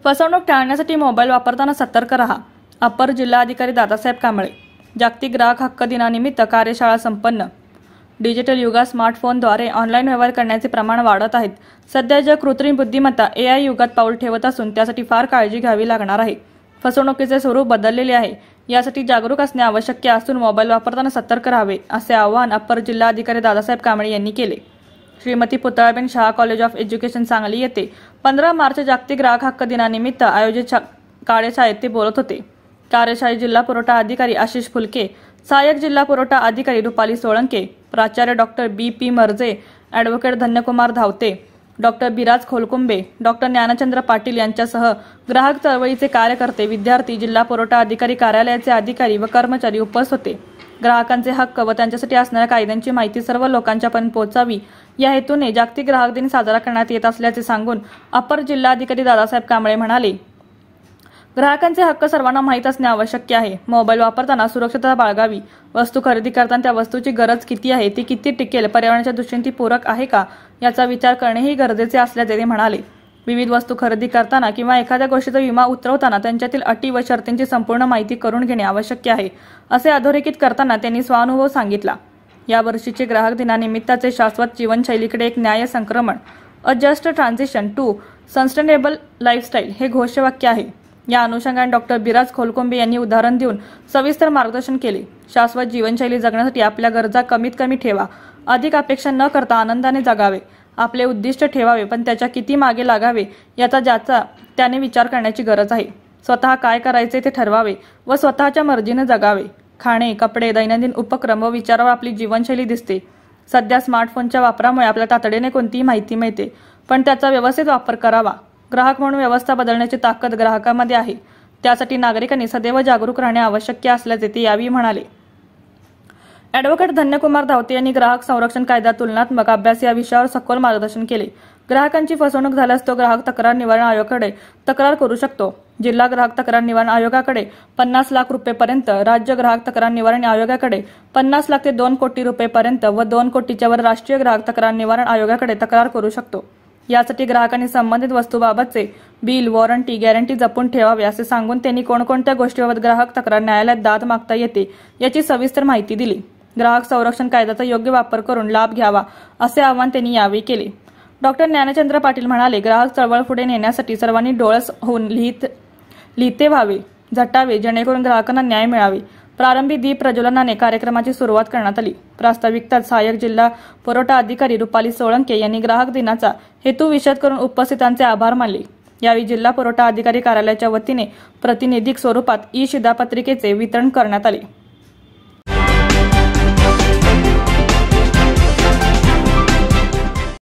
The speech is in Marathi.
फसवणूक टाळण्यासाठी मोबाईल वापरताना सतर्क रहा. अप्पर जिल्हाधिकारी दादासाहेब कांबळे. जागतिक ग्राहक हक्क दिनानिमित्त कार्यशाळा संपन्न. डिजिटल युगात स्मार्टफोनद्वारे ऑनलाईन व्यवहार करण्याचे प्रमाण वाढत आहेत. सध्या जग कृत्रिम बुद्धिमत्ता AI युगात पाऊल ठेवत असून त्यासाठी फार काळजी घ्यावी लागणार आहे. फसवणुकीचे स्वरूप बदललेले आहे. यासाठी जागरूक असणे आवश्यक असून मोबाईल वापरताना सतर्क राहावे असे आवाहन अप्पर जिल्हाधिकारी दादासाहेब कांबळे यांनी केले. Shrimati Putlaben Shah college of education Sangli येथे 15 मार्च जागतिक ग्राहक हक्क दिनानिमित्त आयोजित कार्यशाळेत ते बोलत होते. कार्यशाळेत जिल्हा पुरवठा अधिकारी आशिष फुलके, सहाय्यक जिल्हा पुरवठा अधिकारी रुपाली सोळंके, प्राचार्य doctor BP Marje, advocate Dhanyakumar धावते, डॉक्टर बिराज खोलकुंबे, डॉक्टर ज्ञानचंद्र पाटील यांच्यासह ग्राहक चळवळीचे कार्यकर्ते, विद्यार्थी, जिल्हा पुरवठा अधिकारी कार्यालयाचे अधिकारी व कर्मचारी उपस्थित होते. ग्राहकांचे हक्क व त्यांच्यासाठी असणाऱ्या कायद्यांची माहिती सर्व लोकांच्यापर्यंत पोहोचावी या हेतूने जागतिक ग्राहक दिन साजरा करण्यात येत असल्याचे सांगून अप्पर जिल्हाधिकारी दादासाहेब कांबळे म्हणाले, ग्राहकांचे हक्क सर्वांना माहीत असणे आवश्यक आहे. मोबाईल वापरताना सुरक्षितता बाळगावी. वस्तू खरेदी करताना त्या वस्तूची गरज किती आहे, ती किती टिकेल, पर्यावरणाच्या दृष्टीने ती पूरक आहे का याचा विचार करणेही गरजेचे असल्याचे ते म्हणाले. विविध वस्तू खरेदी करताना किंवा एखाद्या गोष्टीचा विमा उतरवताना त्यांच्यातील अटी व शर्तींची संपूर्ण माहिती करून घेणे आवश्यक आहे असे अधोरेखित करताना त्यांनी स्वानुभव सांगितला. या वर्षीचे ग्राहक दिनानिमित्ताचे शाश्वत जीवनशैलीकडे एक न्याय संक्रमण, a just transition to sustainable lifestyle हे घोषवाक्य आहे. या अनुषंगाने डॉक्टर बिराज खोलकुंबे यांनी उदाहरण देऊन सविस्तर मार्गदर्शन केले. शाश्वत जीवनशैली जगण्यासाठी आपल्या गरजा कमीत कमी ठेवा. अधिक अपेक्षा न करता आनंदाने जगावे. आपले उद्दिष्ट ठेवावे, पण त्याच्या किती मागे लागावे ज्याचा त्याने विचार करण्याची गरज आहे. स्वतः काय करायचे ते ठरवावे व स्वतःच्या मर्जीने जगावे. खाणे, कपडे, दैनंदिन उपक्रम व विचारावर आपली जीवनशैली दिसते. सध्या स्मार्टफोनच्या वापरामुळे आपल्याला तातडीने कोणतीही माहिती मिळते, पण त्याचा व्यवस्थित वापर करावा. ग्राहक म्हणून व्यवस्था बदलण्याची ताकद ग्राहकांमध्ये आहे. त्यासाठी नागरिकांनी सदैव जागरूक राहणे आवश्यक असल्याचे ते यावेळी म्हणाले. ॲडव्होकेट धन्यकुमार धावते यांनी ग्राहक संरक्षण कायदा तुलनात्मक अभ्यास या विषयावर सखोल मार्गदर्शन केले. ग्राहकांची फसवणूक झाल्यास तो ग्राहक तक्रार निवारण आयोगाकडे तक्रार करू शकतो. जिल्हा ग्राहक तक्रार निवारण आयोगाकडे 50 लाख रुपयेपर्यंत, राज्य ग्राहक तक्रार निवारण आयोगाकडे 50 लाख ते 2 कोटी रुपयेपर्यंत व 2 कोटीच्या वर राष्ट्रीय ग्राहक तक्रार निवारण आयोगाकडे तक्रार करू शकतो. यासाठी ग्राहकांनी संबंधित वस्तूबाबतचे बिल, वॉरंटी, गॅरंटी जपून ठेवावे असे सांगून त्यांनी कोणकोणत्या गोष्टीबाबत ग्राहक तक्रार न्यायालयात दाद मागता येते याची सविस्तर माहिती दिली. ग्राहक संरक्षण कायद्याचा योग्य वापर करून लाभ घ्यावा असे आवाहन त्यांनी यावेळी केले. डॉक्टर ज्ञानचंद्र पाटील म्हणाले, ग्राहक चळवळ पुढे नेण्यासाठी सर्वांनी डोळस होऊन लिहिते व्हावे, झटावे, जेणेकरून ग्राहकांना न्याय मिळावे. प्रारंभी दीप प्रज्वलनाने कार्यक्रमाची सुरुवात करण्यात आली. प्रास्ताविकतात सहाय्यक जिल्हा पुरवठा अधिकारी रुपाली सोळंके यांनी ग्राहक दिनाचा हेतू विशद करून उपस्थितांचे आभार मानले. यावेळी जिल्हा पुरवठा अधिकारी कार्यालयाच्या वतीने प्रातिनिधिक स्वरूपात शिधापत्रिकेचे वितरण करण्यात आले.